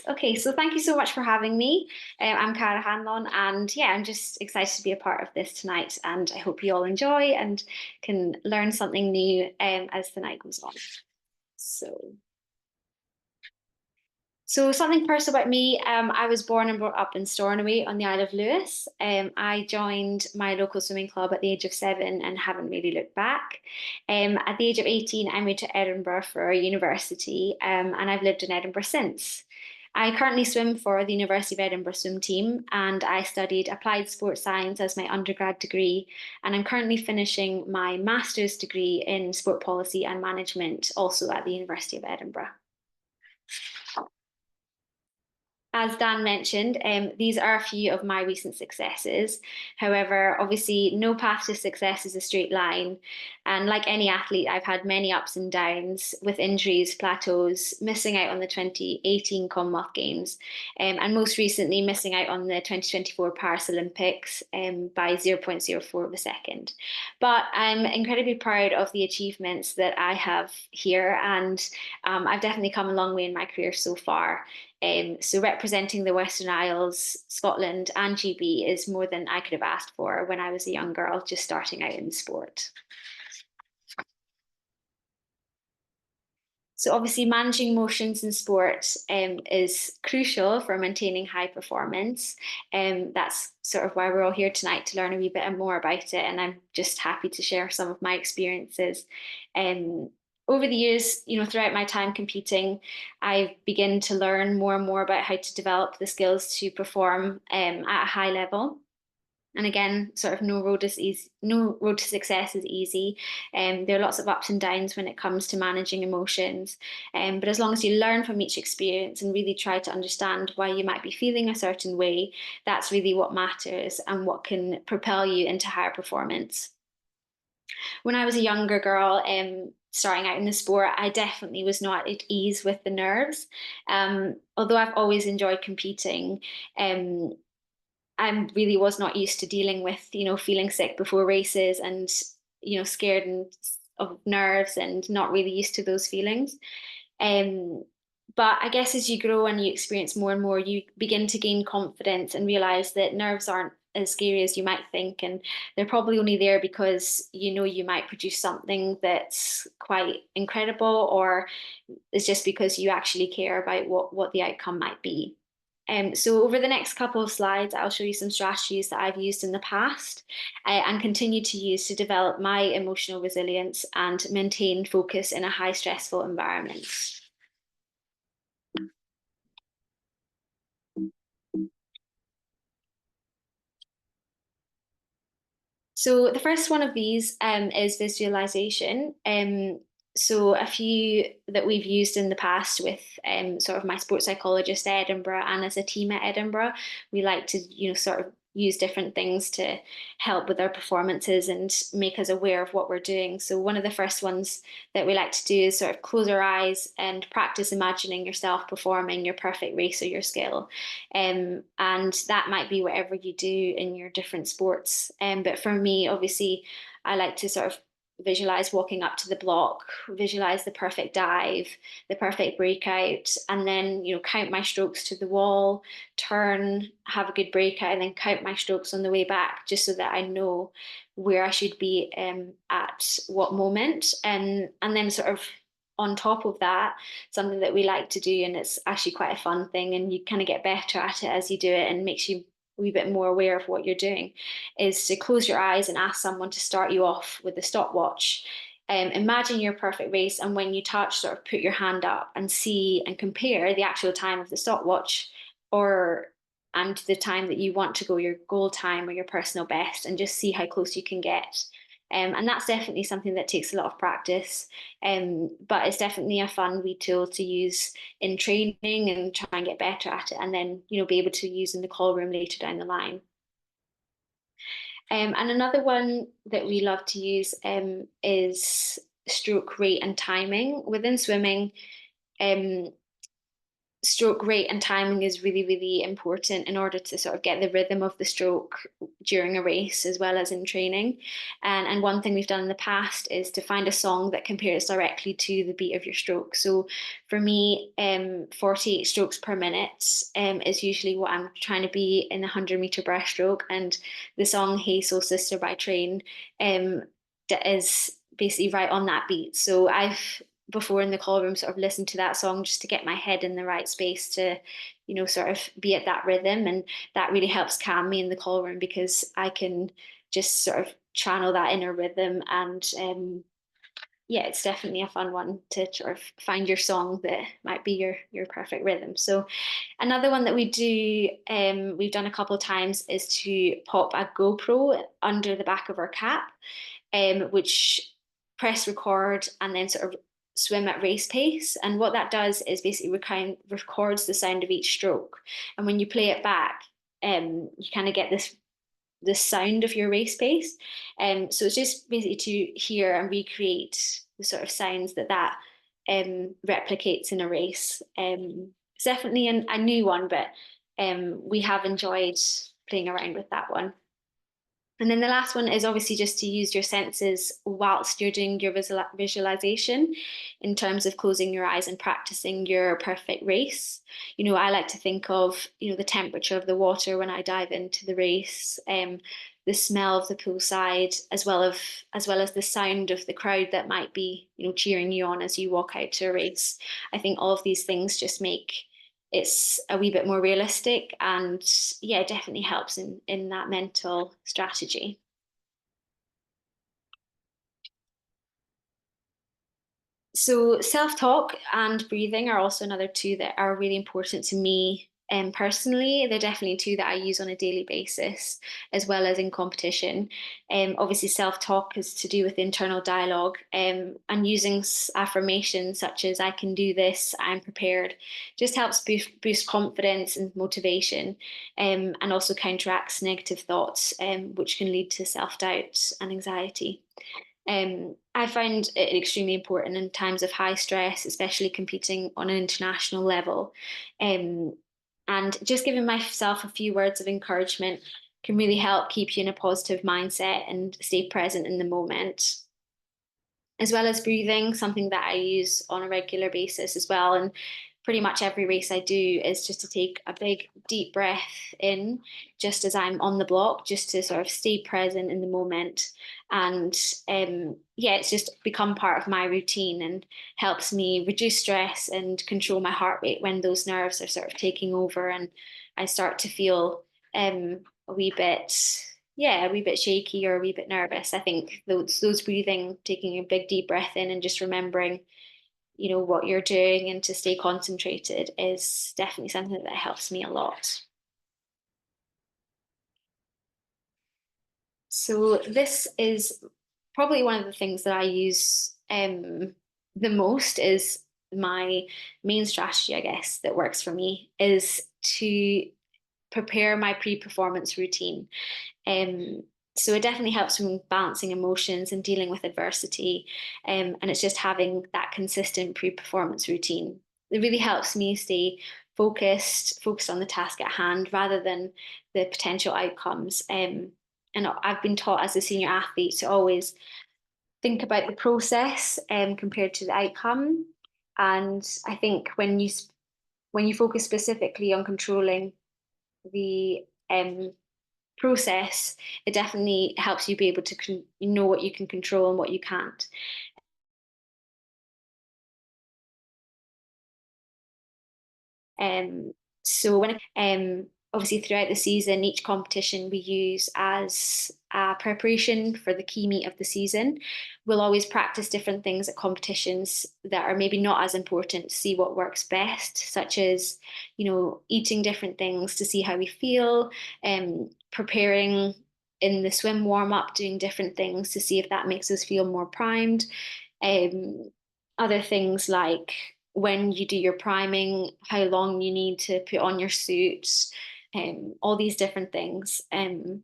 Okay, so thank you so much for having me. I'm Cara Hanlon, and yeah, I'm just excited to be a part of this tonight, and I hope you all enjoy and can learn something new as the night goes on. So, so something personal about me, I was born and brought up in Stornoway on the Isle of Lewis. I joined my local swimming club at the age of 7 and haven't really looked back. At the age of 18, I moved to Edinburgh for university, and I've lived in Edinburgh since. I currently swim for the University of Edinburgh swim team, and I studied applied sports science as my undergrad degree. And I'm currently finishing my master's degree in sport policy and management, also at the University of Edinburgh. As Dan mentioned, these are a few of my recent successes. However, obviously, no path to success is a straight line. And like any athlete, I've had many ups and downs with injuries, plateaus, missing out on the 2018 Commonwealth Games, and most recently missing out on the 2024 Paris Olympics by 0.04 of a second. But I'm incredibly proud of the achievements that I have here, and I've definitely come a long way in my career so far. So representing the Western Isles, Scotland, and GB is more than I could have asked for when I was a young girl just starting out in sport. So obviously managing emotions in sport is crucial for maintaining high performance. That's sort of why we're all here tonight, to learn a wee bit more about it. And I'm just happy to share some of my experiences. Um, Over the years, throughout my time competing, I've begun to learn more and more about how to develop the skills to perform at a high level. And again, sort of no road is easy, no road to success is easy. There are lots of ups and downs when it comes to managing emotions. But as long as you learn from each experience and really try to understand why you might be feeling a certain way, that's really what matters and what can propel you into higher performance. When I was a younger girl, starting out in the sport, I definitely was not at ease with the nerves. Although I've always enjoyed competing, I really was not used to dealing with, feeling sick before races and, scared of nerves and not really used to those feelings. Um, but I guess as you grow and you experience more and more, you begin to gain confidence and realize that nerves aren't as scary as you might think. And they're probably only there because you might produce something that's quite incredible, or it's just because you actually care about what the outcome might be. So over the next couple of slides, I'll show you some strategies that I've used in the past and continue to use to develop my emotional resilience and maintain focus in a high stressful environment. So the first one of these is visualization. So a few that we've used in the past with sort of my sports psychologist at Edinburgh and as a team at Edinburgh, we like to, sort of use different things to help with our performances and make us aware of what we're doing. So one of the first ones that we like to do is sort of close our eyes and practice imagining yourself performing your perfect race or your skill. And that might be whatever you do in your different sports. But for me, obviously, I like to sort of visualize walking up to the block, visualize the perfect dive, the perfect breakout, and then, count my strokes to the wall, turn, have a good breakout, and then count my strokes on the way back, just so that I know where I should be at what moment. And then sort of on top of that, something that we like to do, and it's actually quite a fun thing, and you kind of get better at it as you do it and makes you a wee bit more aware of what you're doing, is to close your eyes and ask someone to start you off with a stopwatch. Imagine your perfect race, and when you touch, sort of put your hand up and see and compare the actual time of the stopwatch or and the time that you want to go, your goal time or your personal best, and just see how close you can get. And that's definitely something that takes a lot of practice, but it's definitely a fun wee tool to use in training and try and get better at it, and then be able to use in the call room later down the line. And another one that we love to use is stroke rate and timing within swimming. stroke rate and timing is really, really important in order to sort of get the rhythm of the stroke during a race as well as in training. And one thing we've done in the past is to find a song that compares directly to the beat of your stroke. So for me, 48 strokes per minute is usually what I'm trying to be in a 100-meter breaststroke. And the song Hey Soul Sister by Train that is basically right on that beat. So I've before in the call room sort of listened to that song just to get my head in the right space to, sort of be at that rhythm. And that really helps calm me in the call room because I can just sort of channel that inner rhythm. And yeah, it's definitely a fun one to sort of find your song that might be your perfect rhythm. So another one that we've done a couple of times is to pop a GoPro under the back of our cap, which press record and then sort of swim at race pace. And what that does is basically records the sound of each stroke. And when you play it back, you kind of get the sound of your race pace. So it's just basically to hear and recreate the sort of sounds that replicates in a race. It's definitely a new one, but we have enjoyed playing around with that one. And then the last one is obviously just to use your senses whilst you're doing your visualization in terms of closing your eyes and practicing your perfect race. I like to think of, the temperature of the water when I dive into the race, the smell of the poolside, as well as the sound of the crowd that might be, cheering you on as you walk out to a race. I think all of these things just make it's a wee bit more realistic, and yeah, it definitely helps in that mental strategy. So self-talk and breathing are also another two that are really important to me. Personally, they're definitely two that I use on a daily basis, as well as in competition. Obviously, self-talk is to do with internal dialogue, and using affirmations such as "I can do this," "I'm prepared," just helps boost confidence and motivation, and also counteracts negative thoughts, which can lead to self-doubt and anxiety. I find it extremely important in times of high stress, especially competing on an international level. Um, and just giving myself a few words of encouragement can really help keep you in a positive mindset and stay present in the moment, as well as breathing, something that I use on a regular basis as well. And pretty much every race I do is just to take a big deep breath in just as I'm on the block, just to sort of stay present in the moment. And yeah, it's just become part of my routine and helps me reduce stress and control my heart rate when those nerves are sort of taking over and I start to feel a wee bit, yeah, a wee bit shaky or a wee bit nervous. I think those breathing, taking a big deep breath in and just remembering, what you're doing and to stay concentrated is definitely something that helps me a lot. So this is probably one of the things that I use the most is my main strategy, I guess, that works for me is to prepare my pre-performance routine. Um, so it definitely helps me balancing emotions and dealing with adversity. And it's just having that consistent pre-performance routine. It really helps me stay focused on the task at hand rather than the potential outcomes. And I've been taught as a senior athlete to always think about the process compared to the outcome. And I think when you focus specifically on controlling the process, it definitely helps you be able to know what you can control and what you can't. Um, so obviously throughout the season, each competition we use as a preparation for the key meet of the season. We'll always practice different things at competitions that are maybe not as important to see what works best, such as, eating different things to see how we feel, preparing in the swim warm up, doing different things to see if that makes us feel more primed. Um, Other things like when you do your priming, how long you need to put on your suit, all these different things. And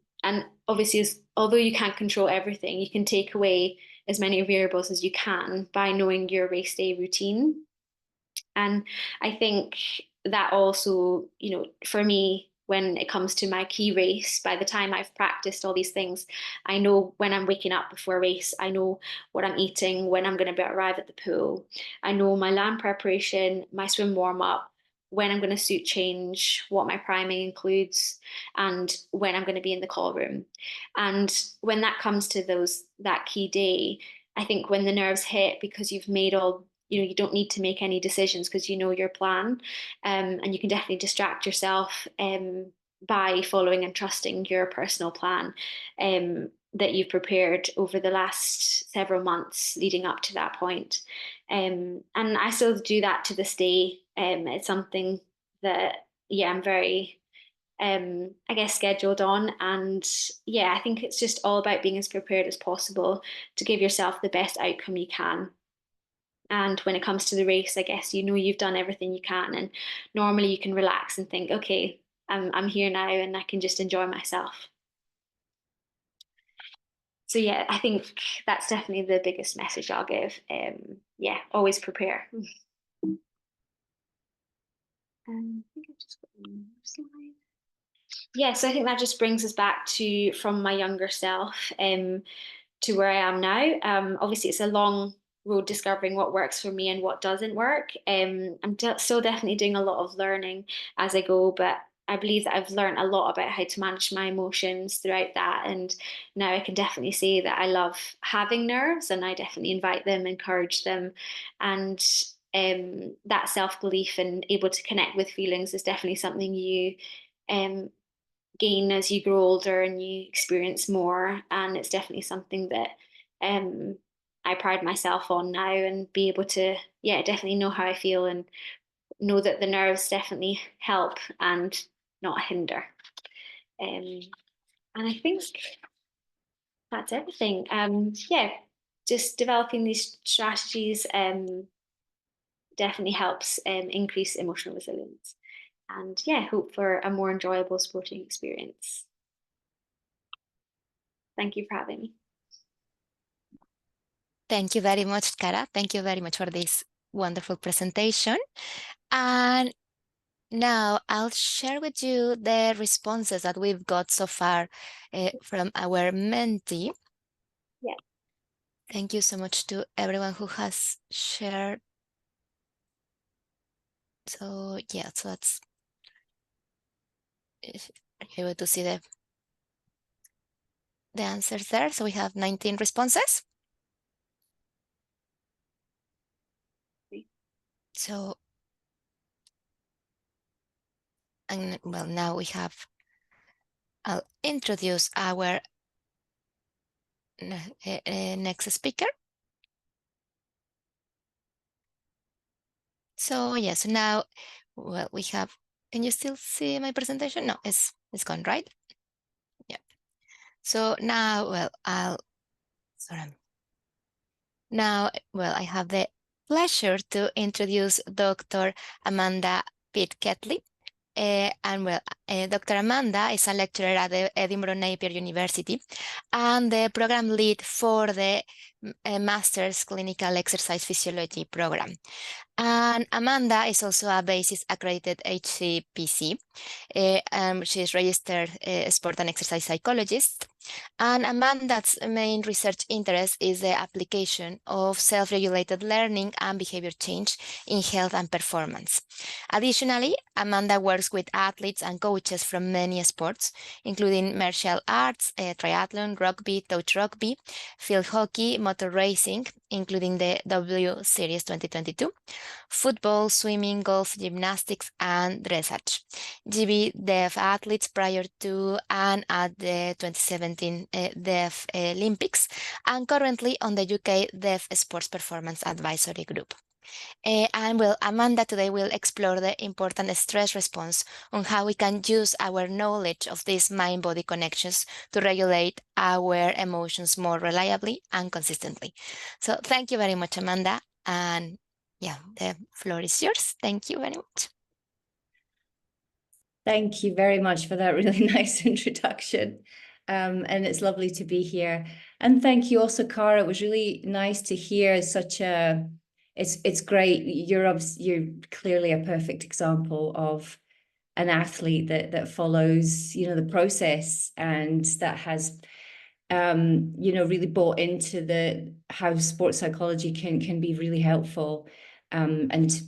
obviously, although you can't control everything, you can take away as many variables as you can by knowing your race day routine. And I think that also, for me, when it comes to my key race, by the time I've practiced all these things, I know when I'm waking up before a race, I know what I'm eating, when I'm going to arrive at the pool. I know my land preparation, my swim warm up, when I'm going to suit change, what my priming includes, and when I'm going to be in the call room. And when that comes to that key day, I think when the nerves hit, because you've made all, you don't need to make any decisions because you know your plan, and you can definitely distract yourself by following and trusting your personal plan that you've prepared over the last several months leading up to that point. And I still do that to this day. It's something that, yeah, I'm very, I guess, scheduled on. And yeah, I think it's just all about being as prepared as possible to give yourself the best outcome you can. And when it comes to the race, I guess you've done everything you can, and normally you can relax and think, okay, I'm here now, and I can just enjoy myself. So yeah, I think that's definitely the biggest message I'll give. Yeah, always prepare. I think I've just got one more slide. Yeah, so I think that just brings us back to from my younger self to where I am now. Obviously, it's a long road discovering what works for me and what doesn't work. I'm still definitely doing a lot of learning as I go, but I believe that I've learned a lot about how to manage my emotions throughout that. And now I can definitely say that I love having nerves, and I definitely invite them, encourage them. And that self-belief and able to connect with feelings is definitely something you um, gain as you grow older and you experience more. And it's definitely something that I pride myself on now, and be able to, yeah, definitely know how I feel and know that the nerves definitely help and not hinder. And I think that's everything. Yeah, just developing these strategies definitely helps increase emotional resilience. And yeah, hope for a more enjoyable sporting experience. Thank you for having me. Thank you very much, Cara. Thank you very much for this wonderful presentation. And now I'll share with you the responses that we've got so far from our mentee. Yeah. Thank you so much to everyone who has shared. So yeah, so that's able to see the answers there. So we have 19 responses. So, and well, now we have, I'll introduce our next speaker. So yes, so now, well, we have, can you still see my presentation? No, it's gone, right? Yeah. So now, well, now, well, I have the pleasure to introduce Dr. Amanda Pitkethly. And well, Dr. Amanda is a lecturer at the Edinburgh Napier University and the program lead for the Master's Clinical Exercise Physiology program. And Amanda is also a BASIS accredited HCPC. She is registered sport and exercise psychologist. And Amanda's main research interest is the application of self-regulated learning and behavior change in health and performance. Additionally, Amanda works with athletes and coaches from many sports, including martial arts, triathlon, rugby, touch rugby, field hockey, motor racing, including the WSeries 2022, football, swimming, golf, gymnastics, and dressage. GB Deaf athletes prior to and at the 2017 Deaflympics, and currently on the UK Deaf Sports Performance Advisory Group. And well, Amanda today will explore the important stress response on how we can use our knowledge of these mind-body connections to regulate our emotions more reliably and consistently. So thank you very much, Amanda. And yeah, the floor is yours. Thank you very much. Thank you very much for that really nice introduction. And it's lovely to be here. And thank you also, Cara. It was really nice to hear such a it's great. You're clearly a perfect example of an athlete that follows, you know, the process, and that has you know, really bought into the how sports psychology can be really helpful, and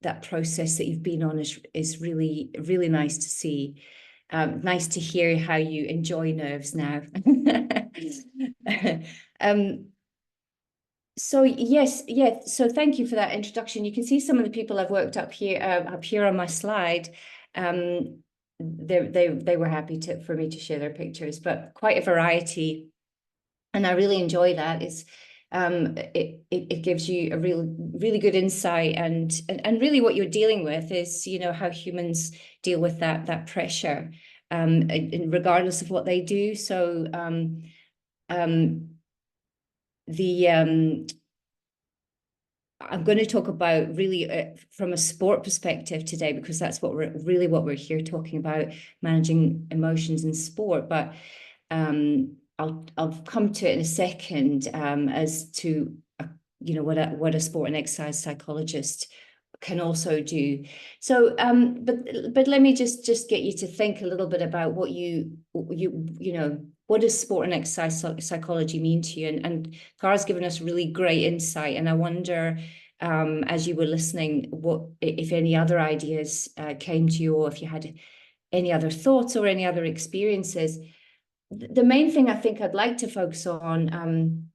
that process that you've been on is really, really nice to see. Nice to hear how you enjoy nerves now. So yes, yeah. So thank you for that introduction. You can see some of the people I've worked up here on my slide. They were happy for me to share their pictures, but quite a variety, and I really enjoy that. It gives you a really good insight, and really what you're dealing with is, you know, how humans deal with that pressure, regardless of what they do. So I'm going to talk about really from a sport perspective today, because that's what we're here talking about, managing emotions in sport. But I'll come to it in a second, as to you know, what a sport and exercise psychologist can also do. So but let me just get you to think a little bit about what you know, what does sport and exercise psychology mean to you? And Cara's given us really great insight, and I wonder, as you were listening, what if any other ideas came to you, or if you had any other thoughts or any other experiences. The main thing I think I'd like to focus on,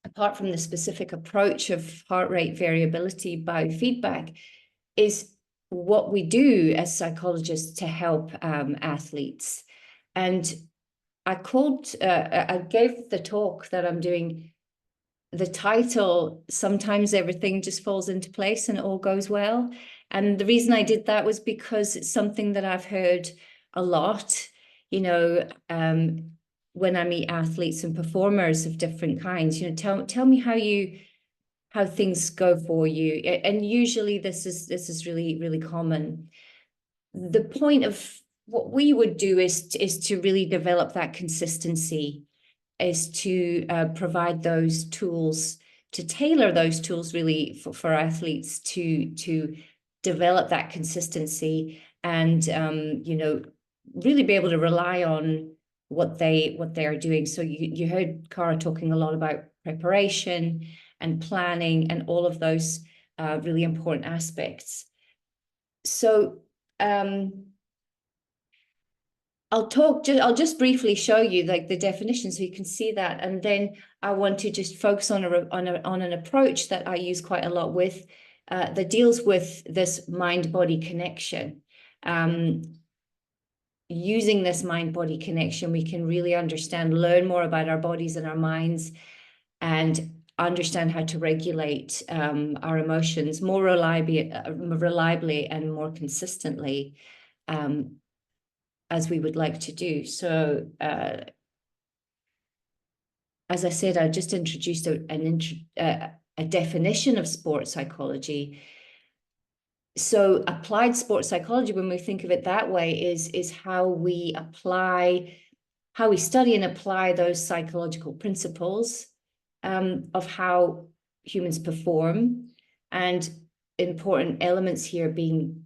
apart from the specific approach of heart rate variability biofeedback, is what we do as psychologists to help athletes. And I gave the talk that I'm doing the title, "Sometimes Everything Just Falls into Place and It All Goes Well." And the reason I did that was because it's something that I've heard a lot, you know, when I meet athletes and performers of different kinds. You know, tell me how things go for you. And usually this is really, really common. The point of what we would do is to really develop that consistency, is to provide those tools, to tailor those tools really for athletes to develop that consistency, and you know, really be able to rely on what they are doing. So you heard Cara talking a lot about preparation and planning and all of those really important aspects. So I'll just briefly show you like the definition so you can see that, and then I want to just focus on an approach that I use quite a lot with that deals with this mind-body connection. Using this mind-body connection, we can really learn more about our bodies and our minds, and understand how to regulate our emotions more reliably and more consistently, as we would like to do. So as I said, I just introduced a definition of sports psychology. So applied sports psychology, when we think of it that way, is how we study and apply those psychological principles of how humans perform, and important elements here being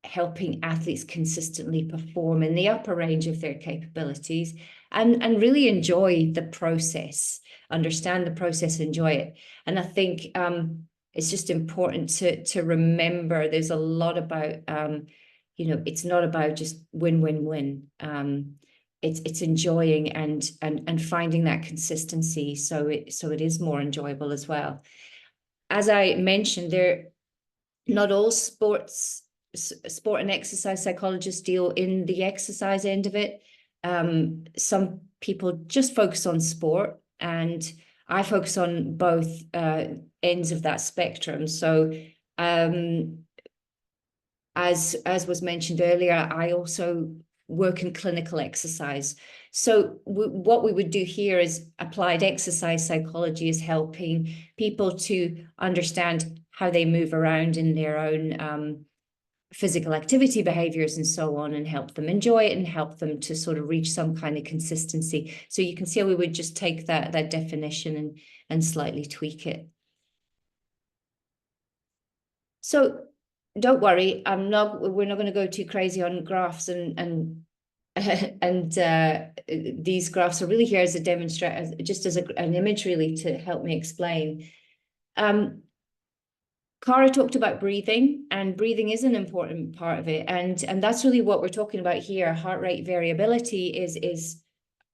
helping athletes consistently perform in the upper range of their capabilities, and really enjoy the process, understand the process, enjoy it. And I think it's just important to remember there's a lot about, you know, it's not about just win. It's enjoying and finding that consistency, so it is more enjoyable as well. As I mentioned, not all sport and exercise psychologists deal in the exercise end of it. Some people just focus on sport, and I focus on both ends of that spectrum. So as was mentioned earlier, I also work in clinical exercise. So what we would do here is applied exercise psychology is helping people to understand how they move around in their own physical activity behaviors and so on, and help them enjoy it and help them to sort of reach some kind of consistency. So you can see how we would just take that definition and slightly tweak it. So don't worry, we're not going to go too crazy on graphs and these graphs are really here as a demonstration, just as an image really to help me explain. Cara talked about breathing, and breathing is an important part of it, and that's really what we're talking about here. Heart rate variability is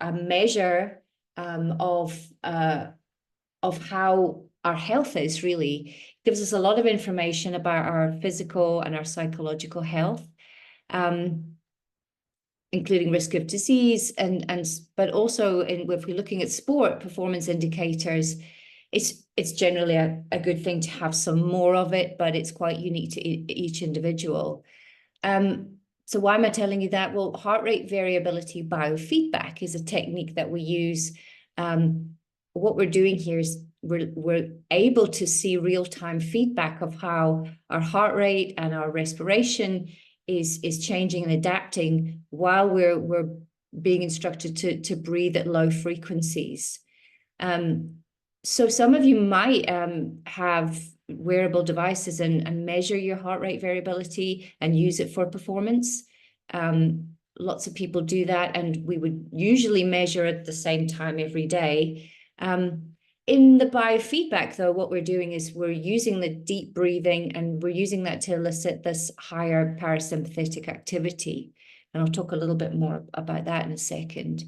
a measure of how our health is. Really gives us a lot of information about our physical and our psychological health, including risk of disease, but also if we're looking at sport performance indicators, it's generally a good thing to have some more of it, but it's quite unique to each individual. So why am I telling you that? Well, heart rate variability biofeedback is a technique that we use. What we're doing here is we're able to see real-time feedback of how our heart rate and our respiration is changing and adapting while we're being instructed to breathe at low frequencies. So some of you might have wearable devices and measure your heart rate variability and use it for performance. Lots of people do that, and we would usually measure at the same time every day. In the biofeedback, though, what we're doing is we're using the deep breathing, and we're using that to elicit this higher parasympathetic activity. And I'll talk a little bit more about that in a second.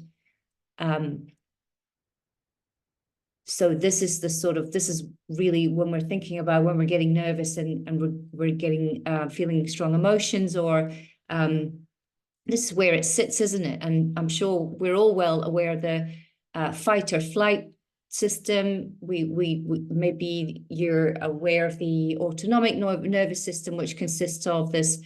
So this is really when we're thinking about when we're getting nervous and we're getting feeling strong emotions, or this is where it sits, isn't it? And I'm sure we're all well aware of the fight or flight system. We maybe you're aware of the autonomic nervous system, which consists of this.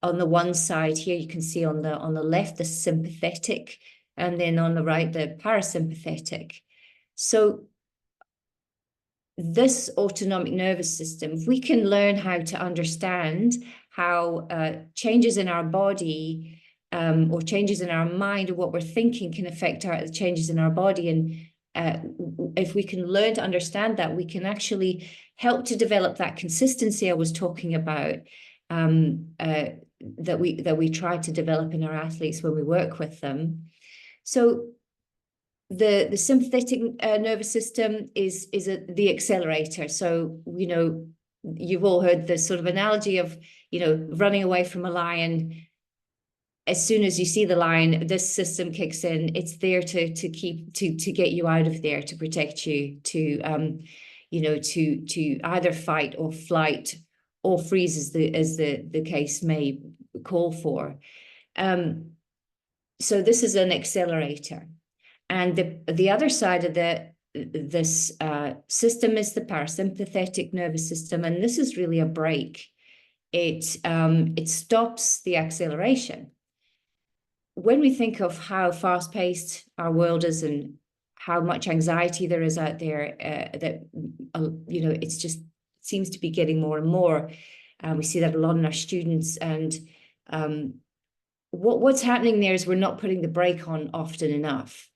On the one side here, you can see on the left the sympathetic, and then on the right the parasympathetic. So this autonomic nervous system, if we can learn how to understand how changes in our body or changes in our mind or what we're thinking can affect our changes in our body, and if we can learn to understand that, we can actually help to develop that consistency I was talking about, that we try to develop in our athletes when we work with them. So the sympathetic nervous system is the accelerator. So, you know, you've all heard the sort of analogy of, you know, running away from a lion. As soon as you see the lion, this system kicks in. It's there to get you out of there, to protect you, to you know, to either fight or flight or freeze, as the case may call for. So this is an accelerator. And the other side of this system is the parasympathetic nervous system, and this is really a brake. It stops the acceleration. When we think of how fast-paced our world is and how much anxiety there is out there, that you know, it's just seems to be getting more and more. We see that a lot in our students, and what's happening there is we're not putting the brake on often enough.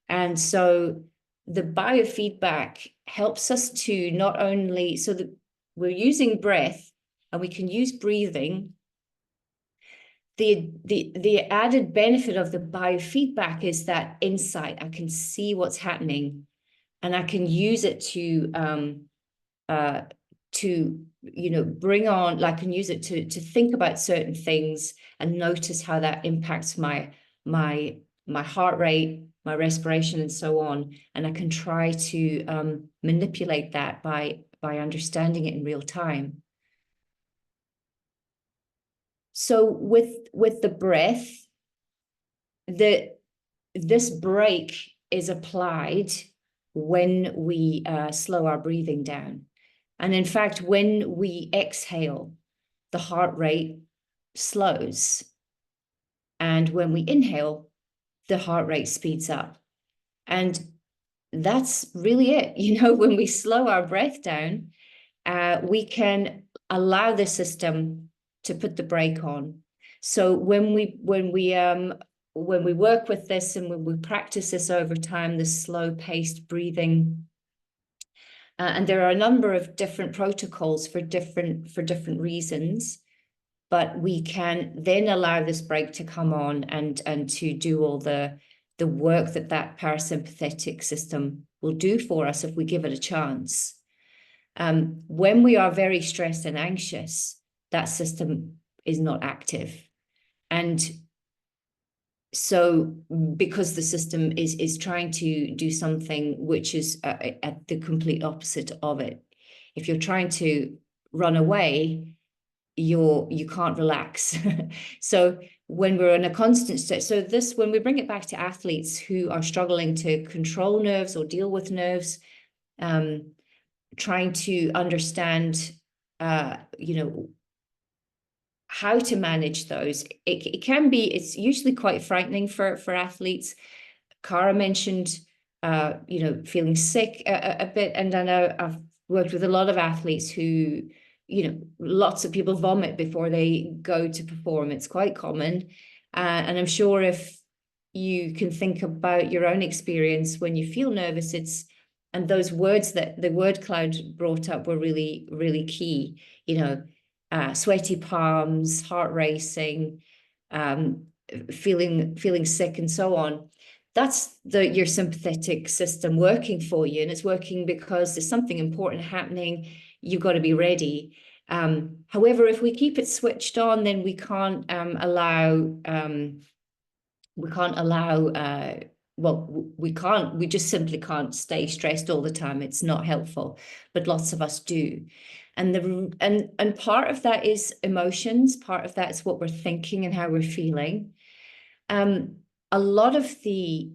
And so the biofeedback helps us to not only, so that we're using breath and we can use breathing. The added benefit of the biofeedback is that insight. I can see what's happening, and I can use it to you know, bring on, like, I can use it to think about certain things and notice how that impacts my heart rate, my respiration, and so on. And I can try to manipulate that by understanding it in real time. So with the breath, this brake is applied when we slow our breathing down. And in fact, when we exhale, the heart rate slows. And when we inhale, the heart rate speeds up. And that's really it. You know, when we slow our breath down, we can allow the system to put the brake on. So when we work with this and when we practice this over time, this slow-paced breathing, And there are a number of different protocols for different reasons, but we can then allow this break to come on and to do all the work that parasympathetic system will do for us if we give it a chance. When we are very stressed and anxious, that system is not active. And so because the system is trying to do something which is at the complete opposite of it. If you're trying to run away, you can't relax. So when we're in a constant state, so this, when we bring it back to athletes who are struggling to control nerves or deal with nerves, trying to understand, how to manage those, it can be, it's usually quite frightening for athletes. Cara mentioned, feeling sick a bit, and I know I've worked with a lot of athletes who, lots of people vomit before they go to perform. It's quite common. And I'm sure if you can think about your own experience when you feel nervous, and those words that the word cloud brought up were really, really key, sweaty palms, heart racing, feeling sick and so on. That's your sympathetic system working for you, and it's working because there's something important happening. You've got to be ready. However, if we keep it switched on, then we just simply can't stay stressed all the time. It's not helpful, but lots of us do. And part of that is emotions, part of that is what we're thinking and how we're feeling. A lot of the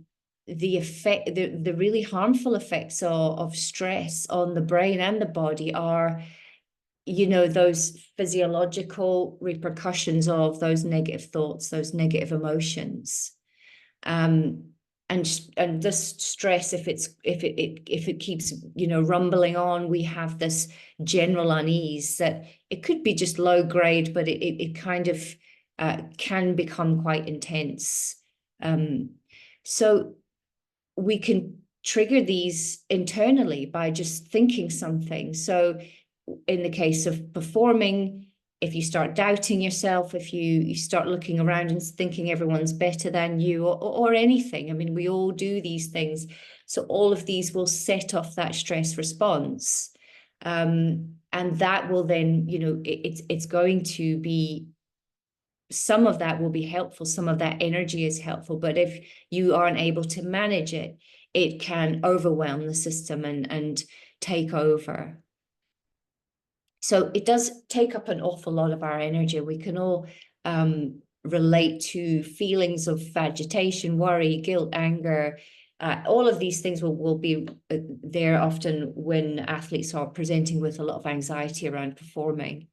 effect, the really harmful effects of stress on the brain and the body are, those physiological repercussions of those negative thoughts, those negative emotions. And this stress, if it keeps, rumbling on, we have this general unease that it could be just low grade, but it kind of can become quite intense. So we can trigger these internally by just thinking something. So in the case of performing, if you start doubting yourself, if you start looking around and thinking everyone's better than you, or anything, I mean, we all do these things. So all of these will set off that stress response. And that will then, it's going to be, some of that will be helpful, some of that energy is helpful, but if you aren't able to manage it, it can overwhelm the system and take over. So it does take up an awful lot of our energy. We can all relate to feelings of agitation, worry, guilt, anger. All of these things will be there often when athletes are presenting with a lot of anxiety around performing.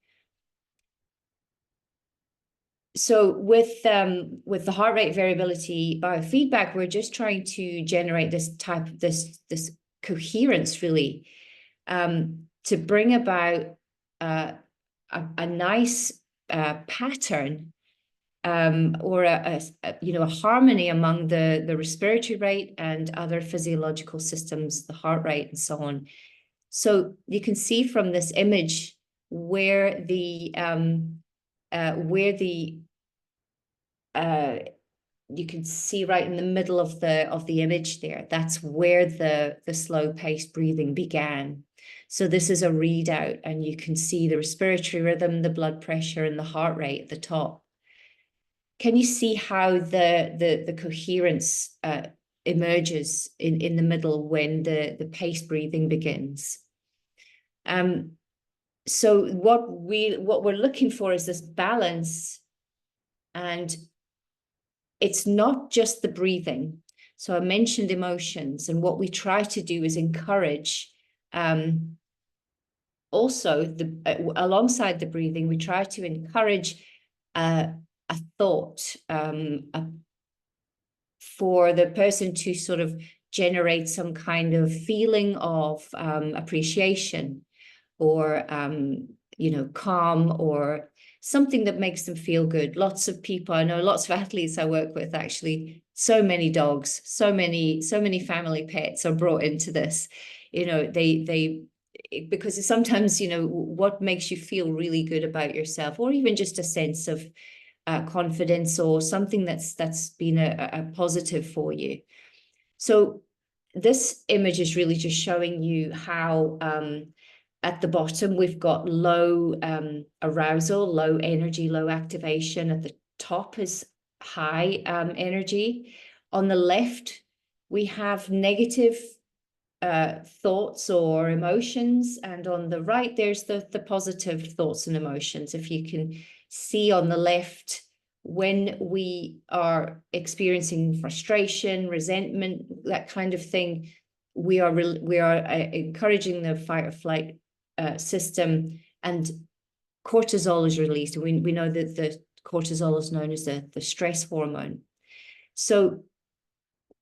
So with the heart rate variability biofeedback, we're just trying to generate this coherence, really, to bring about a nice pattern, or a harmony among the respiratory rate and other physiological systems, the heart rate and so on. So you can see from this image where you can see right in the middle of the image there, that's where the slow paced breathing began. So this is a readout, and you can see the respiratory rhythm, the blood pressure, and the heart rate at the top. Can you see how the coherence emerges in the middle when the paced breathing begins? So what we're looking for is this balance, and it's not just the breathing. So I mentioned emotions, and what we try to do is encourage, also alongside the breathing, we try to encourage a thought, for the person to sort of generate some kind of feeling of appreciation, or calm, or something that makes them feel good. Lots of people, I know lots of athletes I work with, actually, so many dogs, so many family pets are brought into this. They because sometimes, what makes you feel really good about yourself, or even just a sense of confidence or something that's been a positive for you. So this image is really just showing you how at the bottom we've got low arousal, low energy, low activation. At the top is high energy. On the left, we have negative thoughts or emotions, and on the right there's the positive thoughts and emotions. If you can see on the left, when we are experiencing frustration, resentment, that kind of thing, we are encouraging the fight or flight system, and cortisol is released. We know that the cortisol is known as the stress hormone. So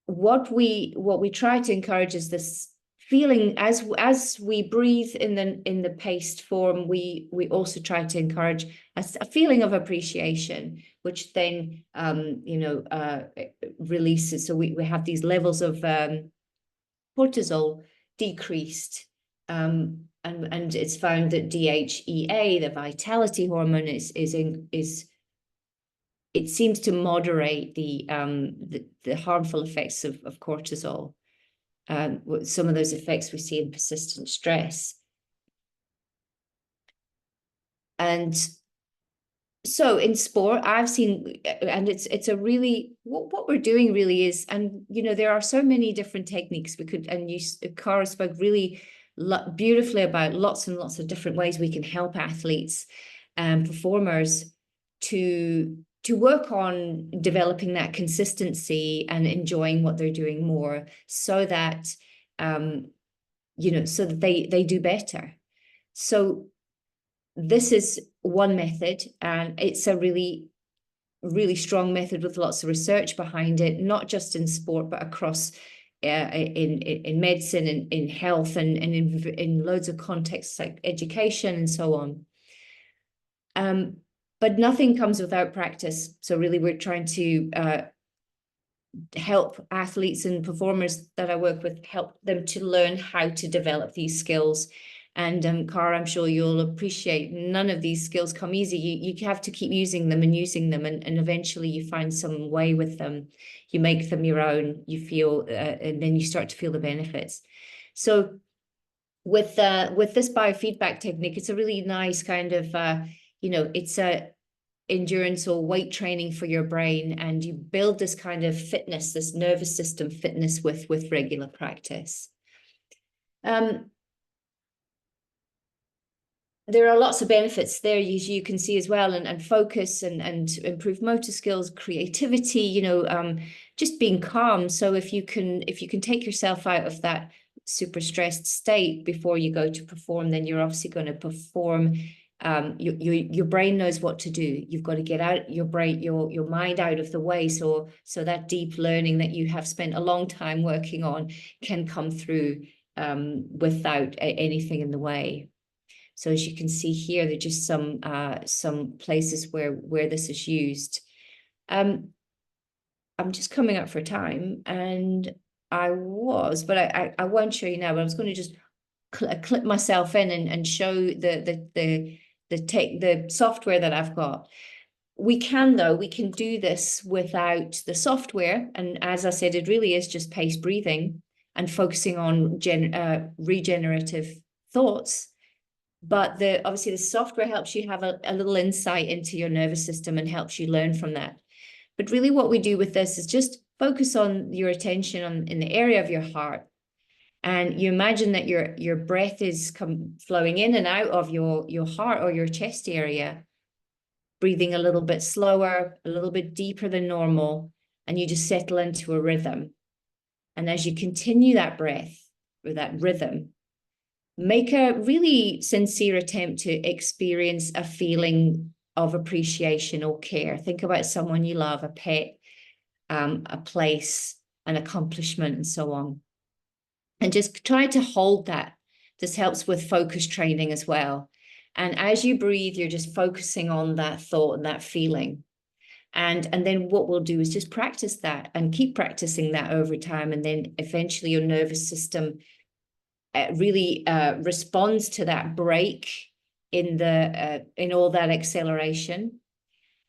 what we try to encourage is this feeling as we breathe in the paced form. We also try to encourage a feeling of appreciation, which then releases. So we have these levels of cortisol decreased, and it's found that DHEA, the vitality hormone, it seems to moderate the harmful effects of cortisol. Some of those effects we see in persistent stress. And so in sport, I've seen, and it's a really, what we're doing really is, and there are so many different techniques we could, and Cara spoke really beautifully about lots and lots of different ways we can help athletes and performers to work on developing that consistency and enjoying what they're doing more, so that so that they do better. So this is one method, and it's a really, really strong method with lots of research behind it, not just in sport, but across in medicine and in health and in loads of contexts like education and so on. But nothing comes without practice. So really, we're trying to help athletes and performers that I work with, help them to learn how to develop these skills. And Cara, I'm sure you'll appreciate, none of these skills come easy. You have to keep using them, and eventually you find some way with them. You make them your own, you feel, and then you start to feel the benefits. So with this biofeedback technique, it's a really nice kind of, it's a endurance or weight training for your brain, and you build this kind of fitness, this nervous system fitness with regular practice. There are lots of benefits there, you can see as well, and focus and improve motor skills, creativity, just being calm. So if you can take yourself out of that super stressed state before you go to perform, then you're obviously going to perform. Your brain knows what to do. You've got to get out your brain, your mind out of the way, so that deep learning that you have spent a long time working on can come through without anything in the way. So as you can see here, there are just some places where this is used. I'm just coming up for time, and I won't show you now, but I was going to just clip myself in and show the software that I've got. We can do this without the software, and as I said, it really is just paced breathing and focusing on regenerative thoughts. But obviously the software helps you have a little insight into your nervous system and helps you learn from that. But really what we do with this is just focus on your attention in the area of your heart. And you imagine that your breath is flowing in and out of your heart or your chest area, breathing a little bit slower, a little bit deeper than normal, and you just settle into a rhythm. And as you continue that breath or that rhythm, make a really sincere attempt to experience a feeling of appreciation or care. Think about someone you love, a pet, a place, an accomplishment, and so on. And just try to hold that. This helps with focus training as well. And as you breathe, you're just focusing on that thought and that feeling. And then what we'll do is just practice that and keep practicing that over time. And then eventually your nervous system really responds to that break in all that acceleration.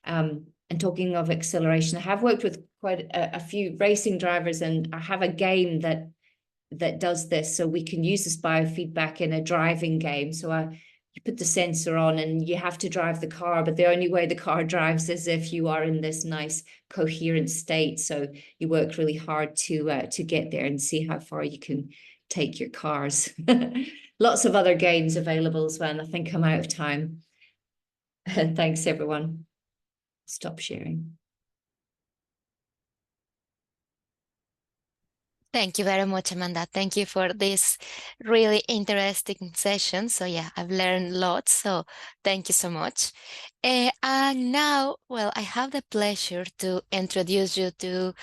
And talking of acceleration, I have worked with quite a few racing drivers, and I have a game that does this. So we can use this biofeedback in a driving game. So you put the sensor on and you have to drive the car, but the only way the car drives is if you are in this nice coherent state. So you work really hard to get there and see how far you can take your cars. Lots of other games available as well. And I think I'm out of time. Thanks, everyone. Stop sharing. Thank you very much, Amanda. Thank you for this really interesting session. So yeah, I've learned lots. So thank you so much. And now, well, I have the pleasure to introduce you to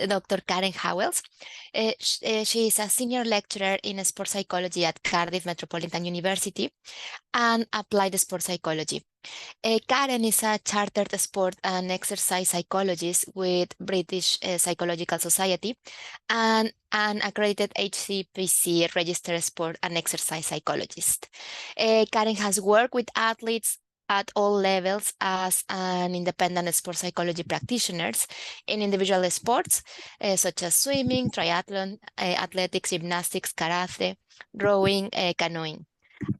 Dr. Karen Howells. She is a senior lecturer in sports psychology at Cardiff Metropolitan University and applied sports psychology. Karen is a chartered sport and exercise psychologist with British Psychological Society and an accredited HCPC registered sport and exercise psychologist. Karen has worked with athletes at all levels as an independent sports psychology practitioner in individual sports such as swimming, triathlon, athletics, gymnastics, karate, rowing, canoeing.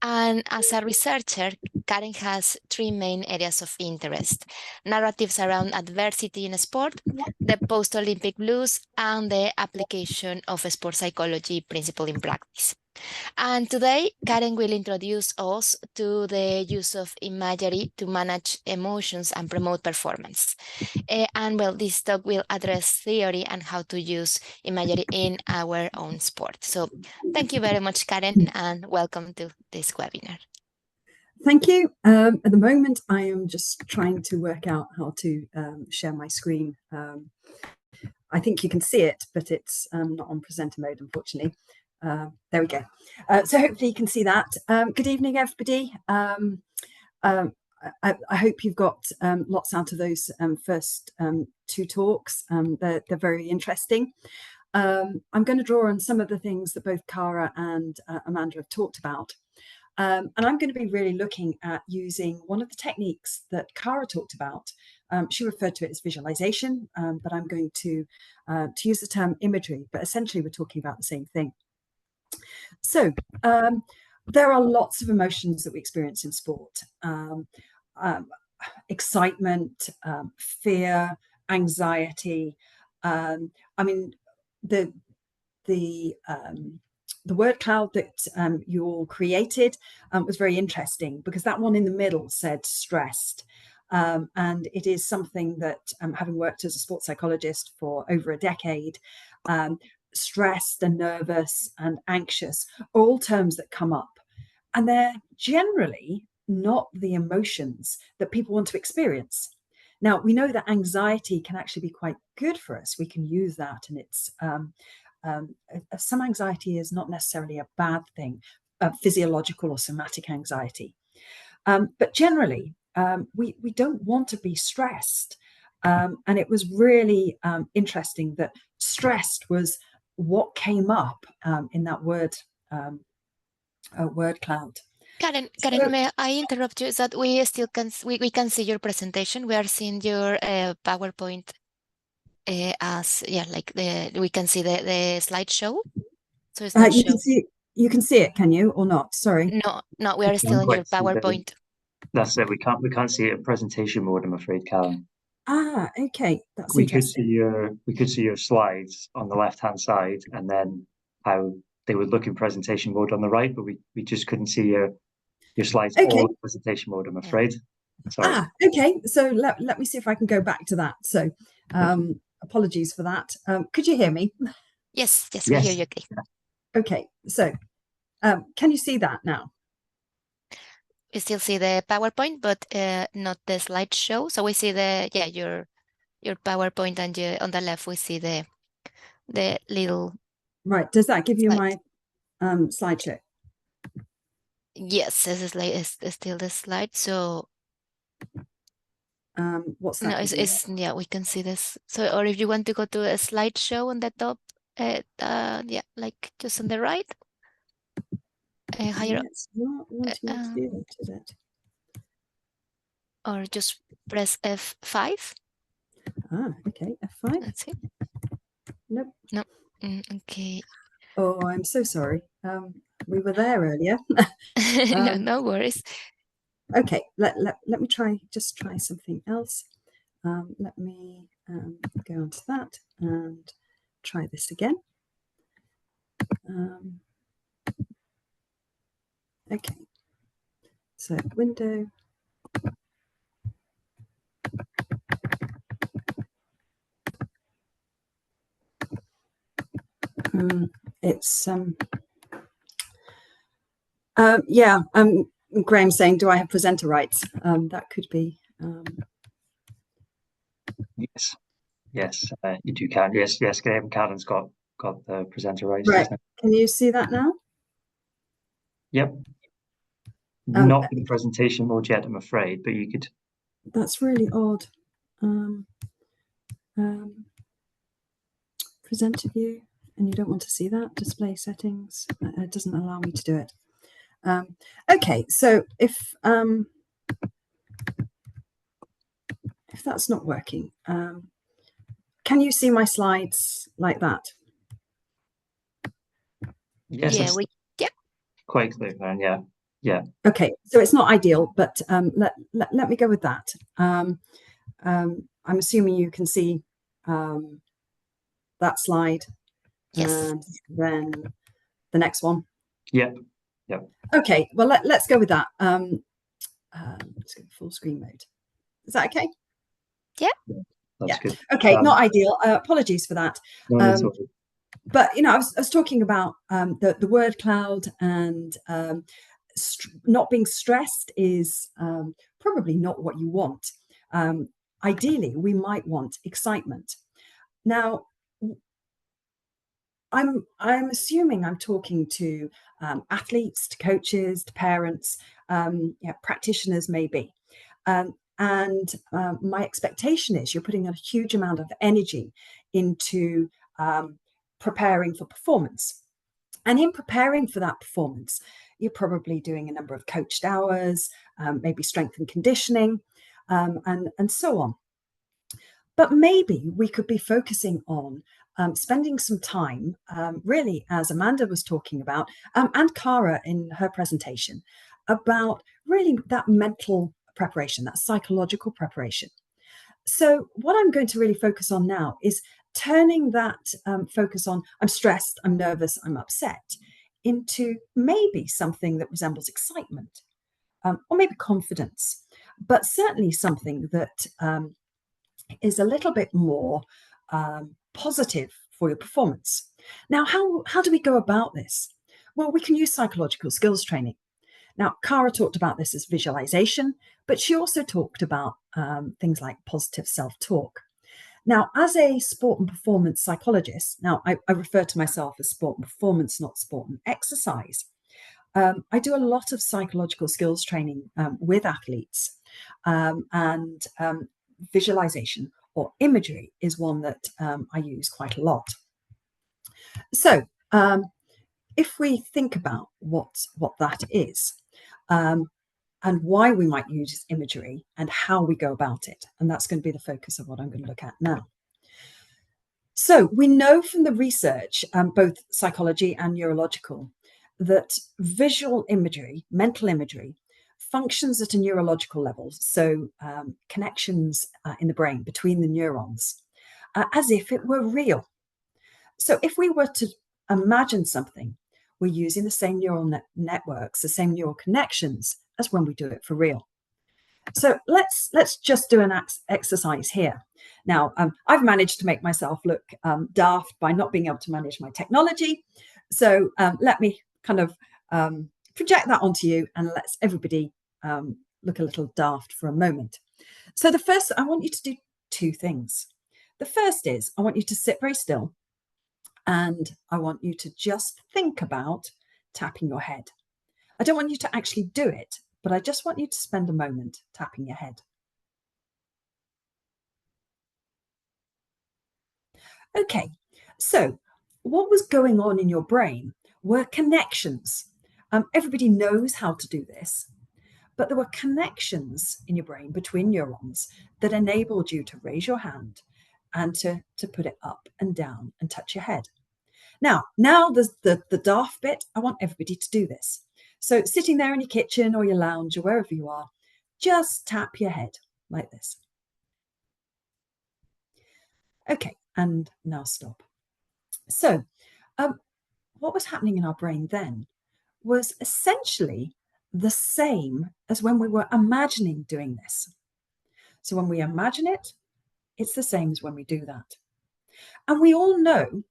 And as a researcher, Karen has three main areas of interest: narratives around adversity in sport, the post-Olympic blues, and the application of sports psychology principle in practice. And today, Karen will introduce us to the use of imagery to manage emotions and promote performance. And well, this talk will address theory and how to use imagery in our own sport. So thank you very much, Karen, and welcome to this webinar. Thank you. At the moment, I am just trying to work out how to share my screen. I think you can see it, but it's not on presenter mode, unfortunately. There we go. So hopefully you can see that. Good evening, everybody. I hope you've got lots out of those first two talks. They're very interesting. I'm going to draw on some of the things that both Cara and Amanda have talked about. And I'm going to be really looking at using one of the techniques that Cara talked about. She referred to it as visualization, but I'm going to use the term imagery, but essentially we're talking about the same thing. So there are lots of emotions that we experience in sport. Excitement, fear, anxiety. I mean, the word cloud that you all created was very interesting, because that one in the middle said stressed. And it is something that, having worked as a sports psychologist for over a decade, stressed and nervous and anxious are all terms that come up. And they're generally not the emotions that people want to experience. Now, we know that anxiety can actually be quite good for us. We can use that, and it's some anxiety is not necessarily a bad thing, physiological or somatic anxiety. But generally, we don't want to be stressed. And it was really interesting that stressed was what came up in that word cloud. Karen, may I interrupt you? Is that we still can we can see your presentation? We are seeing your PowerPoint as like we can see the slideshow. So it's not you can see it, can you, or not? Sorry. No, we are still in your PowerPoint. That's it. We can't see it in presentation mode, I'm afraid, Karen. Ah, okay. That's we could see your slides on the left-hand side, and then how they would look in presentation mode on the right, but we just couldn't see your slides all in presentation mode, I'm afraid. Sorry. Ah, okay. So let me see if I can go back to that. So apologies for that. Could you hear me? Yes, we hear you. Okay. So can you see that now? We still see the PowerPoint, but not the slideshow. So we see your PowerPoint, and on the left we see the little. Right. Does that give you my slideshow? Yes, this is still the slide. So what's that? No, it's we can see this. So, or if you want to go to a slideshow on the top, like just on the right. higher, It's not wanting me to do that, is it? or just press F5. Ah, okay, F5. That's it. Nope. No. Okay. Oh, I'm so sorry. We were there earlier. No, no worries. Okay, let me try something else. Let me go on to that and try this again. Okay, so window. It's yeah. Graham saying, do I have presenter rights? That could be. Yes, you do count. Yes, Graham Cannon's got the presenter rights. Right. Can you see that now? Yep. Not in presentation mode yet, I'm afraid, but you could. That's really odd. Presenter view, and you don't want to see that. Display settings. It doesn't allow me to do it. Okay, so if that's not working, can you see my slides like that? Yes, Yeah, quite clear, man. Yeah. Okay, so it's not ideal, but let me go with that. I'm assuming you can see that slide. Yes. And then the next one. Yep. Okay, well let's go with that. Let's go full screen mode. Is that okay? Yeah. That's good. Okay, not ideal. Apologies for that. But I was talking about the word cloud, and not being stressed is probably not what you want. Ideally, we might want excitement. Now, I'm assuming I'm talking to athletes, to coaches, to parents, practitioners maybe. And my expectation is you're putting a huge amount of energy into preparing for performance. And in preparing for that performance, you're probably doing a number of coached hours, maybe strength and conditioning, and so on. But maybe we could be focusing on spending some time, really, as Amanda was talking about, and Cara in her presentation, about really that mental preparation, that psychological preparation. So what I'm going to really focus on now is turning that focus on I'm stressed, I'm nervous, I'm upset, into maybe something that resembles excitement, or maybe confidence, but certainly something that is a little bit more positive for your performance. Now, how do we go about this? Well, we can use psychological skills training. Now, Cara talked about this as visualization, but she also talked about things like positive self-talk. Now, as a sport and performance psychologist, now I refer to myself as sport and performance, not sport and exercise. I do a lot of psychological skills training with athletes, and visualization or imagery is one that I use quite a lot. So if we think about what that is, and why we might use imagery and how we go about it, and that's going to be the focus of what I'm going to look at now. So we know from the research, both psychology and neurological, that visual imagery, mental imagery, functions at a neurological level, so connections in the brain between the neurons, as if it were real. So if we were to imagine something, we're using the same neural networks, the same neural connections as when we do it for real. So let's just do an exercise here. Now, I've managed to make myself look daft by not being able to manage my technology. So let me kind of project that onto you, and let's everybody look a little daft for a moment. So the first, I want you to do two things. The first is I want you to sit very still, and I want you to just think about tapping your head. I don't want you to actually do it, but I just want you to spend a moment tapping your head. Okay, so what was going on in your brain were connections. Everybody knows how to do this, but there were connections in your brain between neurons that enabled you to raise your hand and to put it up and down and touch your head. Now there's the daft bit. I want everybody to do this. So sitting there in your kitchen or your lounge or wherever you are, just tap your head like this. Okay, and now stop. So what was happening in our brain then was essentially the same as when we were imagining doing this. So when we imagine it, it's the same as when we do that. And we all know,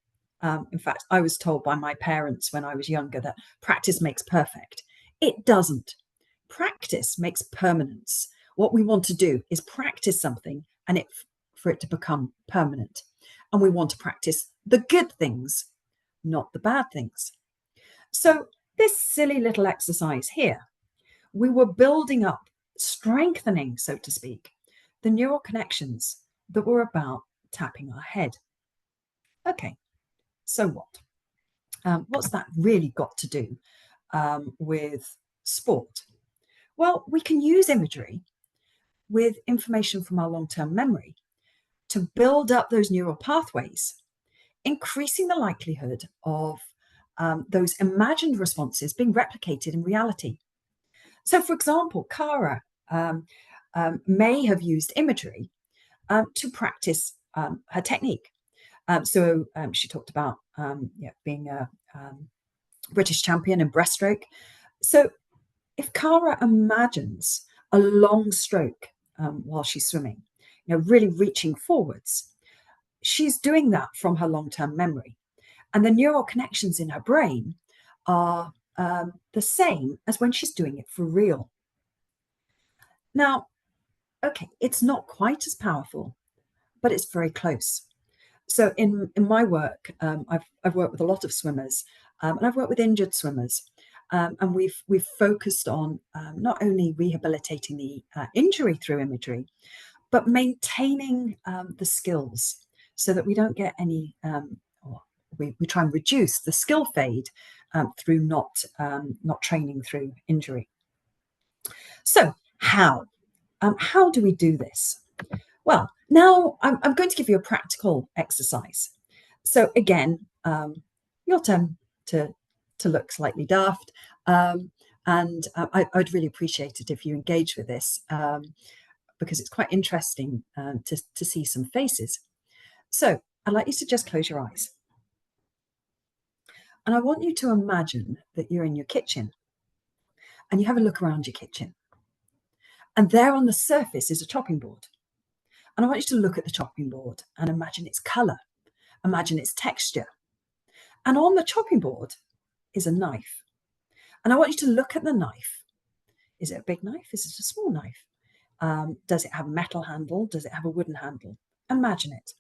in fact, I was told by my parents when I was younger that practice makes perfect. It doesn't. Practice makes permanence. What we want to do is practice something and for it to become permanent. And we want to practice the good things, not the bad things. So this silly little exercise here, we were building up, strengthening, so to speak, the neural connections that were about tapping our head. Okay, so what? What's that really got to do with sport? Well, we can use imagery with information from our long-term memory to build up those neural pathways, increasing the likelihood of those imagined responses being replicated in reality. So, for example, Cara may have used imagery to practice her technique. So she talked about being a British champion in breaststroke. So if Cara imagines a long stroke while she's swimming, really reaching forwards, she's doing that from her long-term memory. And the neural connections in her brain are the same as when she's doing it for real. Now, okay, it's not quite as powerful, but it's very close. So in my work, I've worked with a lot of swimmers, and I've worked with injured swimmers, and we've focused on not only rehabilitating the injury through imagery, but maintaining the skills so that we don't get any. We try and reduce the skill fade through not training through injury. So how do we do this? Well, now I'm going to give you a practical exercise. So again, you'll tend to look slightly daft, and I'd really appreciate it if you engage with this because it's quite interesting to see some faces. So I'd like you to just close your eyes. And I want you to imagine that you're in your kitchen and you have a look around your kitchen. And there on the surface is a chopping board. And I want you to look at the chopping board and imagine its colour, imagine its texture. And on the chopping board is a knife. And I want you to look at the knife. Is it a big knife? Is it a small knife? Does it have a metal handle? Does it have a wooden handle? Imagine it.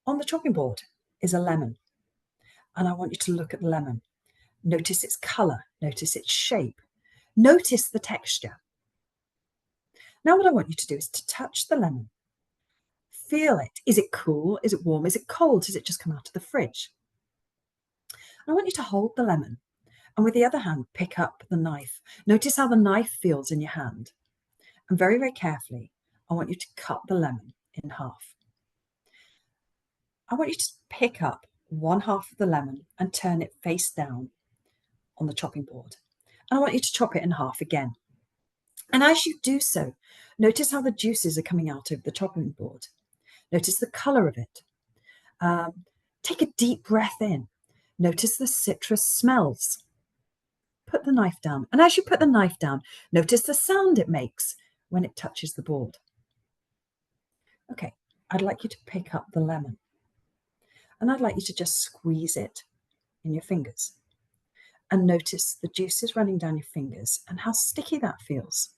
On the chopping board is a lemon. And I want you to look at the lemon. Notice its colour, notice its shape, notice the texture. Now what I want you to do is to touch the lemon. Feel it. Is it cool? Is it warm? Is it cold? Does it just come out of the fridge? I want you to hold the lemon and with the other hand pick up the knife. Notice how the knife feels in your hand. And very, very carefully, I want you to cut the lemon in half. I want you to pick up one half of the lemon and turn it face down on the chopping board. And I want you to chop it in half again. And as you do so, notice how the juices are coming out of the chopping board. Notice the colour of it. Take a deep breath in. Notice the citrus smells. Put the knife down. And as you put the knife down, notice the sound it makes when it touches the board. Okay, I'd like you to pick up the lemon. And I'd like you to just squeeze it in your fingers. And notice the juices running down your fingers and how sticky that feels.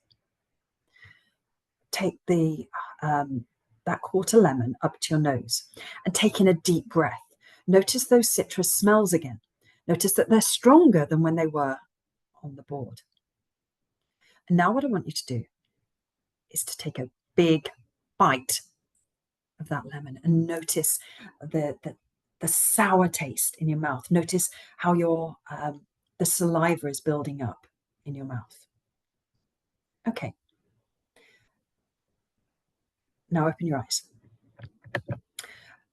Take that quarter lemon up to your nose and take in a deep breath. Notice those citrus smells again. Notice that they're stronger than when they were on the board. And now what I want you to do is to take a big bite of that lemon and notice the sour taste in your mouth. Notice how your the saliva is building up in your mouth. Okay. Now open your eyes.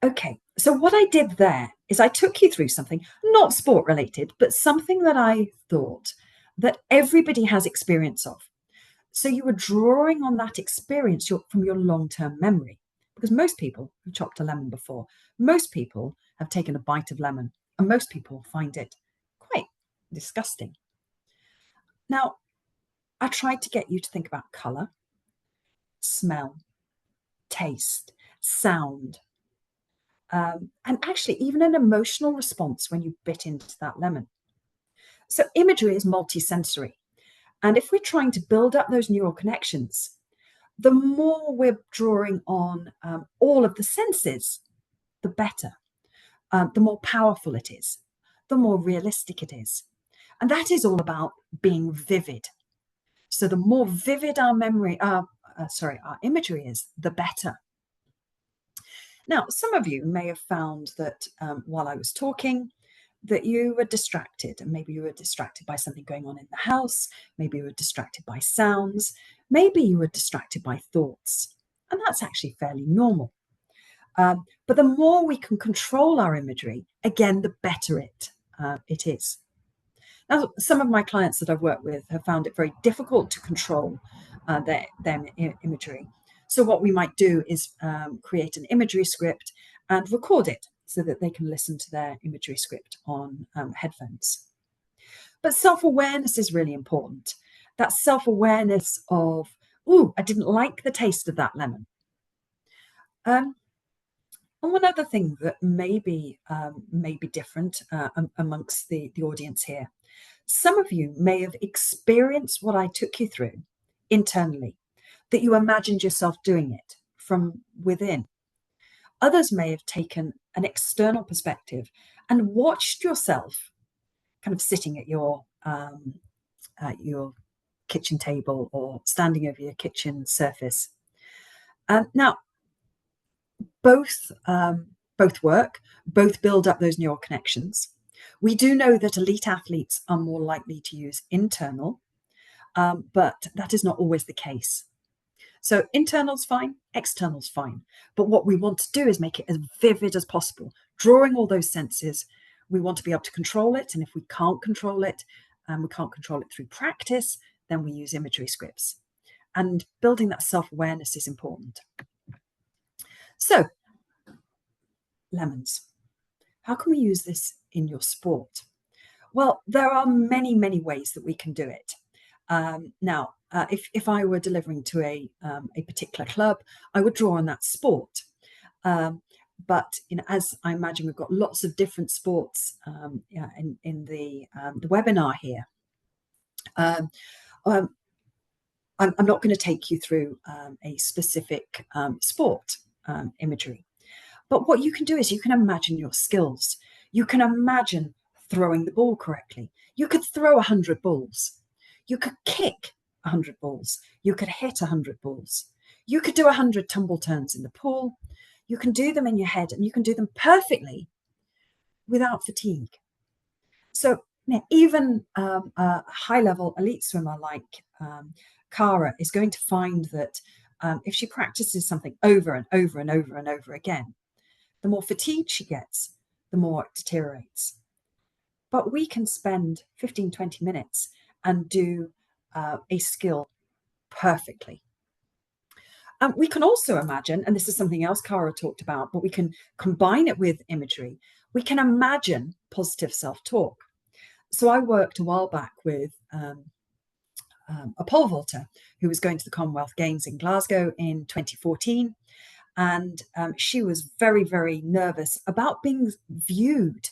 Okay, so what I did there is I took you through something not sport related, but something that I thought that everybody has experience of. So you were drawing on that experience from your long-term memory, because most people have chopped a lemon before. Most people have taken a bite of lemon, and most people find it quite disgusting. Now, I tried to get you to think about colour, smell, taste, sound, and actually even an emotional response when you bit into that lemon. So imagery is multisensory. And if we're trying to build up those neural connections, the more we're drawing on all of the senses, the better. The more powerful it is, the more realistic it is. And that is all about being vivid. So the more vivid our imagery is, the better. Now, some of you may have found that while I was talking, that you were distracted, and maybe you were distracted by something going on in the house, maybe you were distracted by sounds, maybe you were distracted by thoughts, and that's actually fairly normal. But the more we can control our imagery, again, the better it is. Now, some of my clients that I've worked with have found it very difficult to control their imagery. So what we might do is create an imagery script and record it so that they can listen to their imagery script on headphones. But self-awareness is really important. That self-awareness of, ooh, I didn't like the taste of that lemon. And one other thing that may be different amongst the audience here. Some of you may have experienced what I took you through internally, that you imagined yourself doing it from within. Others may have taken an external perspective and watched yourself kind of sitting at your kitchen table or standing over your kitchen surface. Now, both work, both build up those neural connections. We do know that elite athletes are more likely to use internal, but that is not always the case. So internal's fine, external's fine. But what we want to do is make it as vivid as possible, drawing all those senses. We want to be able to control it. And if we can't control it, and we can't control it through practice, then we use imagery scripts. And building that self-awareness is important. So, lemons. How can we use this in your sport? Well, there are many, many ways that we can do it. Now, if I were delivering to a particular club, I would draw on that sport. But as I imagine, we've got lots of different sports in the webinar here. I'm not going to take you through a specific sport imagery. But what you can do is you can imagine your skills. You can imagine throwing the ball correctly. You could throw 100 balls. You could kick 100 balls. You could hit 100 balls. You could do 100 tumble turns in the pool. You can do them in your head, and you can do them perfectly without fatigue. So even a high-level elite swimmer like Cara is going to find that if she practices something over and over and over and over again, the more fatigued she gets, the more it deteriorates. But we can spend 15, 20 minutes and do a skill perfectly. We can also imagine, and this is something else Cara talked about, but we can combine it with imagery. We can imagine positive self-talk. So I worked a while back with a pole vaulter who was going to the Commonwealth Games in Glasgow in 2014. And she was very, very nervous about being viewed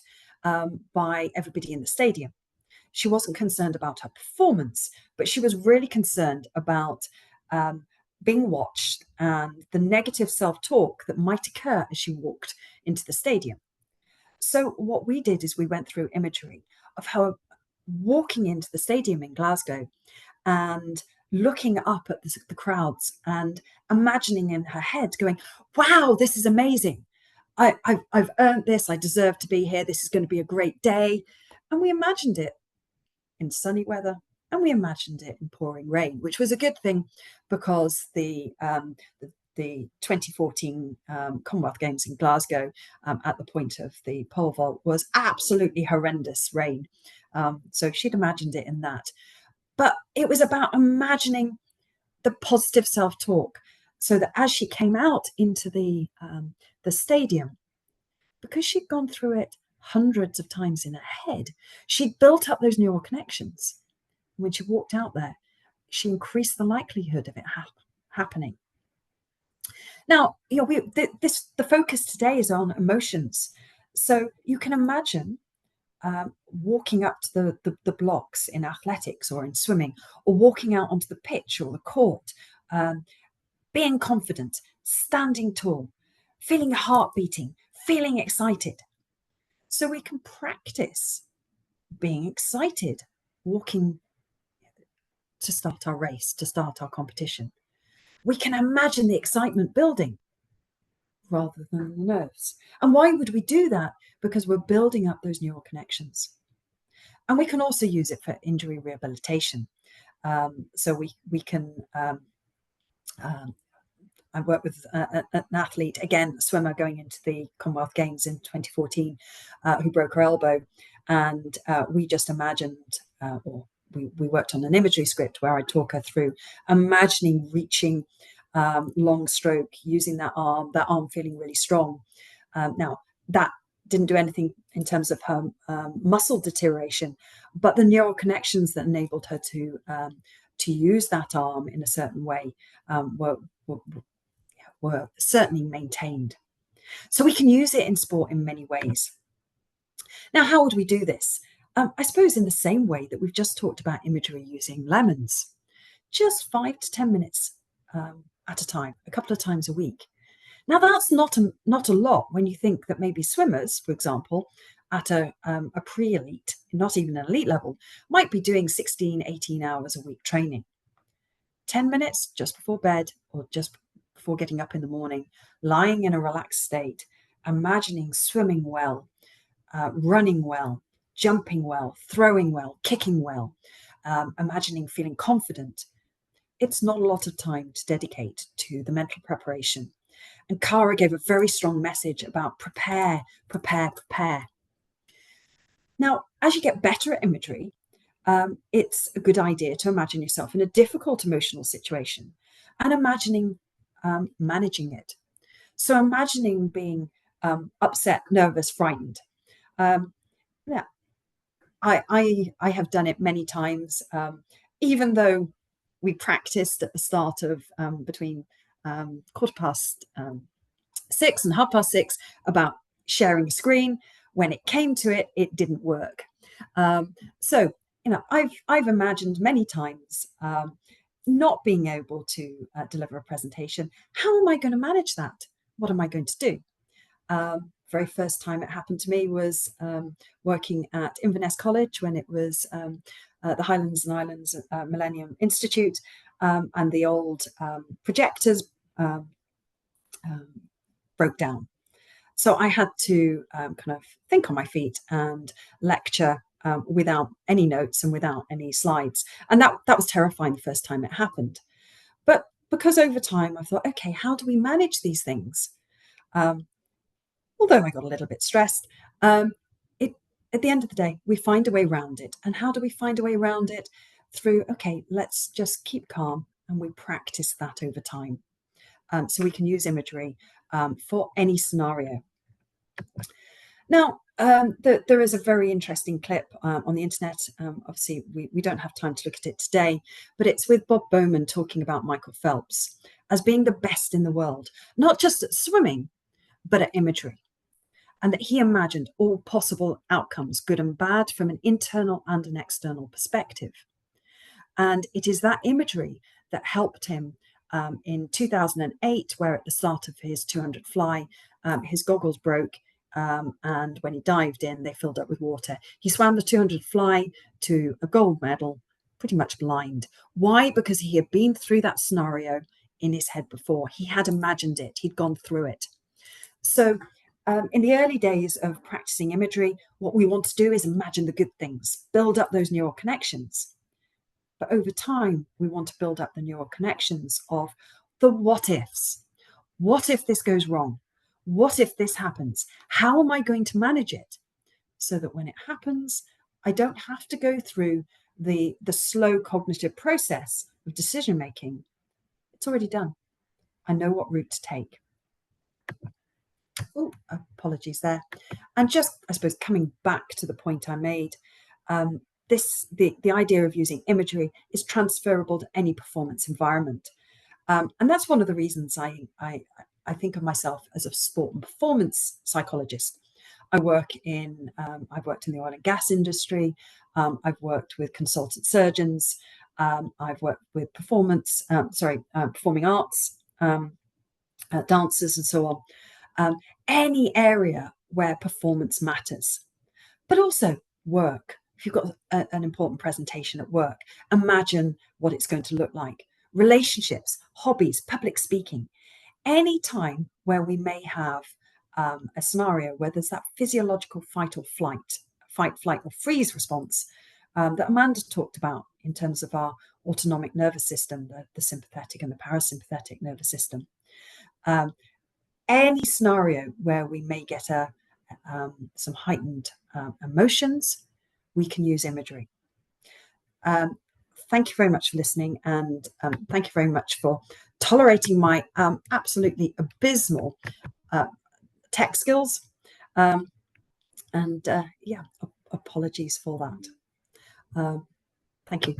by everybody in the stadium. She wasn't concerned about her performance, but she was really concerned about being watched and the negative self-talk that might occur as she walked into the stadium. So what we did is we went through imagery of her walking into the stadium in Glasgow and looking up at the crowds and imagining in her head going, wow, this is amazing. I've earned this. I deserve to be here. This is going to be a great day. And we imagined it in sunny weather, and we imagined it in pouring rain, which was a good thing because the 2014 Commonwealth Games in Glasgow, at the point of the pole vault, was absolutely horrendous rain. So she'd imagined it in that. But it was about imagining the positive self-talk, so that as she came out into the stadium, because she'd gone through it hundreds of times in her head, she'd built up those neural connections. When she walked out there, she increased the likelihood of it happening. Now, the focus today is on emotions. So you can imagine walking up to the blocks in athletics or in swimming, or walking out onto the pitch or the court, being confident, standing tall, feeling your heart beating, feeling excited. So we can practice being excited, walking to start our race, to start our competition. We can imagine the excitement building rather than the nerves. And why would we do that? Because we're building up those neural connections. And we can also use it for injury rehabilitation. So we can, I worked with an athlete, again, a swimmer going into the Commonwealth Games in 2014, who broke her elbow. And we just imagined, or we worked on an imagery script where I talk her through imagining reaching long stroke, using that arm feeling really strong. Now, that didn't do anything in terms of her muscle deterioration, but the neural connections that enabled her to use that arm in a certain way were certainly maintained. So we can use it in sport in many ways. Now, how would we do this? I suppose in the same way that we've just talked about imagery using lemons, just 5 to 10 minutes at a time, a couple of times a week. Now, that's not a lot when you think that maybe swimmers, for example, at a pre-elite, not even an elite level, might be doing 16, 18 hours a week training. 10 minutes just before bed or just before getting up in the morning, lying in a relaxed state, imagining swimming well, running well, jumping well, throwing well, kicking well, imagining feeling confident. It's not a lot of time to dedicate to the mental preparation. And Cara gave a very strong message about prepare, prepare, prepare. Now, as you get better at imagery, it's a good idea to imagine yourself in a difficult emotional situation and imagining managing it. So imagining being upset, nervous, frightened. Yeah, I have done it many times, even though we practiced at the start of between 6:15 and 6:30 about sharing a screen. When it came to it, it didn't work. So, I've imagined many times not being able to deliver a presentation. How am I going to manage that? What am I going to do? Very first time it happened to me was working at Inverness College when it was the Highlands and Islands Millennium Institute, and the old projectors broke down. So I had to kind of think on my feet and lecture without any notes and without any slides. And that was terrifying the first time it happened. But because over time I thought, okay, how do we manage these things? Although I got a little bit stressed, at the end of the day, we find a way around it. And how do we find a way around it? Through, okay, let's just keep calm, and we practice that over time. So we can use imagery for any scenario. Now, there is a very interesting clip on the internet. Obviously, we don't have time to look at it today, but it's with Bob Bowman talking about Michael Phelps as being the best in the world, not just at swimming, but at imagery. And that he imagined all possible outcomes, good and bad, from an internal and an external perspective. And it is that imagery that helped him in 2008, where at the start of his 200 fly, his goggles broke, and when he dived in, they filled up with water. He swam the 200 fly to a gold medal, pretty much blind. Why? Because he had been through that scenario in his head before. He had imagined it. He'd gone through it. So In the early days of practicing imagery, what we want to do is imagine the good things, build up those neural connections. But over time, we want to build up the neural connections of the what ifs. What if this goes wrong? What if this happens? How am I going to manage it? So that when it happens, I don't have to go through the slow cognitive process of decision making. It's already done. I know what route to take. Oh, apologies there. And just, I suppose, coming back to the point I made, the idea of using imagery is transferable to any performance environment. And that's one of the reasons I think of myself as a sport and performance psychologist. I've worked in the oil and gas industry. I've worked with consultant surgeons. I've worked with performing arts, dancers and so on. Any area where performance matters, but also work. If you've got an important presentation at work, imagine what it's going to look like. Relationships, hobbies, public speaking, any time where we may have a scenario where there's that physiological fight, flight or freeze response that Amanda talked about in terms of our autonomic nervous system, the sympathetic and the parasympathetic nervous system. Any scenario where we may get some heightened emotions, we can use imagery. Thank you very much for listening, and thank you very much for tolerating my absolutely abysmal tech skills. Yeah, apologies for that. Thank you.